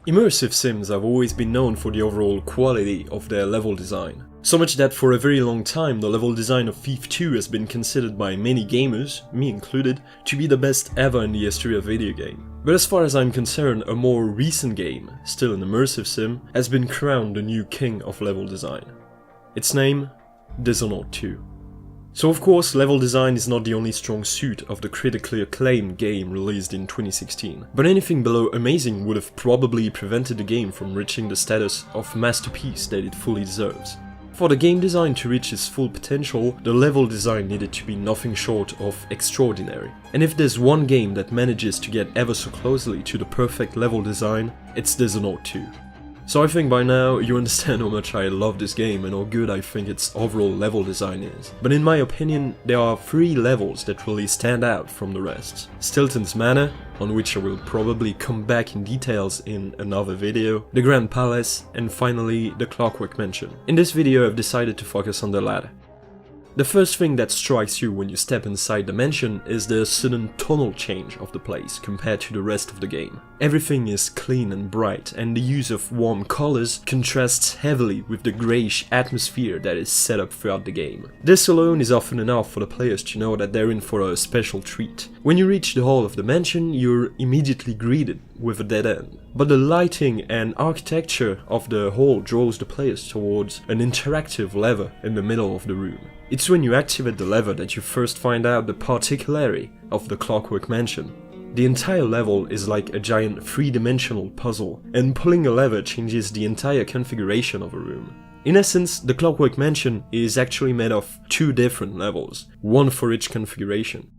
Immersive sims have always been known for the overall quality of their level design. So much that for a very long time the level design of Thief 2 has been considered by many gamers, me included, to be the best ever in the history of video game. But as far as I'm concerned, a more recent game, still an immersive sim, has been crowned the new king of level design. Its name? Dishonored 2. So of course, level design is not the only strong suit of the critically acclaimed game released in 2016, but anything below amazing would have probably prevented the game from reaching the status of masterpiece that it fully deserves. For the game design to reach its full potential, the level design needed to be nothing short of extraordinary. And if there's one game that manages to get ever so closely to the perfect level design, it's Dishonored 2. So I think by now you understand how much I love this game and how good I think its overall level design is. But in my opinion, there are 3 levels that really stand out from the rest. Stilton's Manor, on which I will probably come back in details in another video, the Grand Palace, and finally the Clockwork Mansion. In this video I've decided to focus on the latter. The first thing that strikes you when you step inside the mansion is the sudden tonal change of the place compared to the rest of the game. Everything is clean and bright, and the use of warm colors contrasts heavily with the greyish atmosphere that is set up throughout the game. This alone is often enough for the players to know that they're in for a special treat. When you reach the hall of the mansion, you're immediately greeted with a dead end. But the lighting and architecture of the hall draws the players towards an interactive lever in the middle of the room. It's when you activate the lever that you first find out the particularity of the Clockwork Mansion. The entire level is like a giant 3-dimensional puzzle, and pulling a lever changes the entire configuration of a room. In essence, the Clockwork Mansion is actually made of 2 different levels, one for each configuration.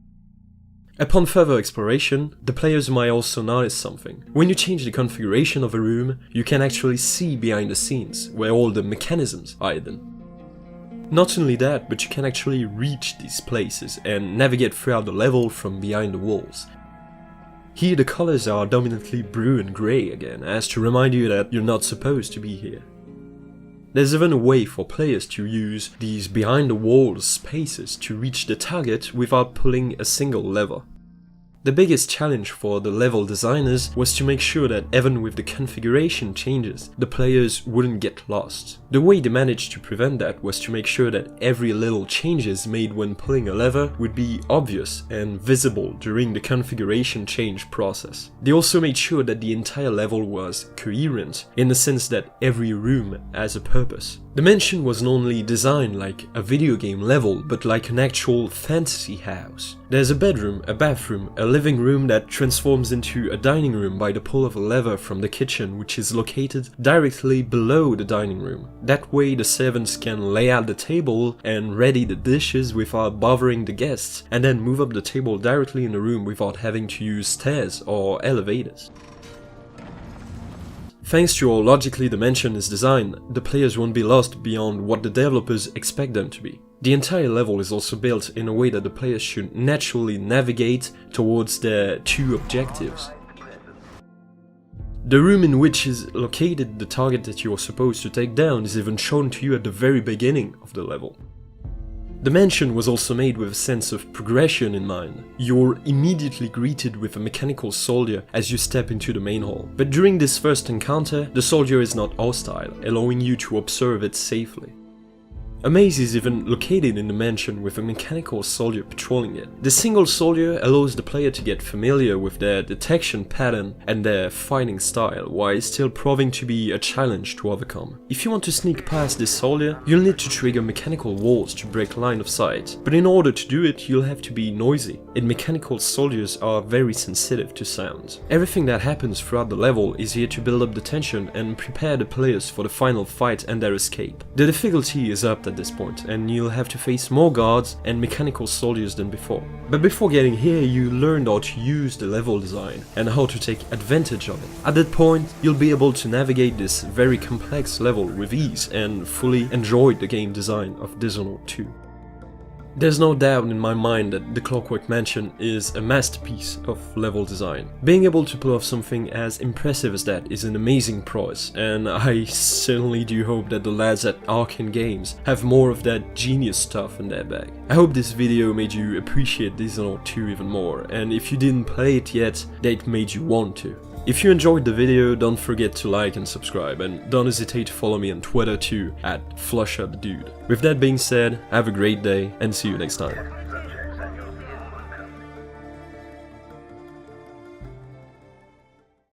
Upon further exploration, the players might also notice something. When you change the configuration of a room, you can actually see behind the scenes, where all the mechanisms are hidden. Not only that, but you can actually reach these places and navigate throughout the level from behind the walls. Here the colors are dominantly blue and grey again, as to remind you that you're not supposed to be here. There's even a way for players to use these behind-the-walls spaces to reach the target without pulling a single lever. The biggest challenge for the level designers was to make sure that even with the configuration changes, the players wouldn't get lost. The way they managed to prevent that was to make sure that every little changes made when pulling a lever would be obvious and visible during the configuration change process. They also made sure that the entire level was coherent, in the sense that every room has a purpose. The mansion was not only designed like a video game level, but like an actual fantasy house. There's a bedroom, a bathroom, a living room that transforms into a dining room by the pull of a lever from the kitchen, which is located directly below the dining room. That way the servants can lay out the table and ready the dishes without bothering the guests, and then move up the table directly in the room without having to use stairs or elevators. Thanks to how logically the mansion is designed, the players won't be lost beyond what the developers expect them to be. The entire level is also built in a way that the players should naturally navigate towards their 2 objectives. The room in which is located the target that you are supposed to take down is even shown to you at the very beginning of the level. The mansion was also made with a sense of progression in mind. You're immediately greeted with a mechanical soldier as you step into the main hall. But during this first encounter, the soldier is not hostile, allowing you to observe it safely. A maze is even located in the mansion with a mechanical soldier patrolling it. The single soldier allows the player to get familiar with their detection pattern and their fighting style, while still proving to be a challenge to overcome. If you want to sneak past this soldier, you'll need to trigger mechanical walls to break line of sight, but in order to do it, you'll have to be noisy, and mechanical soldiers are very sensitive to sounds. Everything that happens throughout the level is here to build up the tension and prepare the players for the final fight and their escape. The difficulty is up at this point, and you'll have to face more guards and mechanical soldiers than before. But before getting here, you learned how to use the level design and how to take advantage of it. At that point, you'll be able to navigate this very complex level with ease and fully enjoy the game design of Dishonored 2. There's no doubt in my mind that the Clockwork Mansion is a masterpiece of level design. Being able to pull off something as impressive as that is an amazing prowess, and I certainly do hope that the lads at Arcane Games have more of that genius stuff in their bag. I hope this video made you appreciate Dishonored 2 even more, and if you didn't play it yet, that it made you want to. If you enjoyed the video, don't forget to like and subscribe, and don't hesitate to follow me on Twitter too, @FlushUpDude. With that being said, have a great day, and see you next time.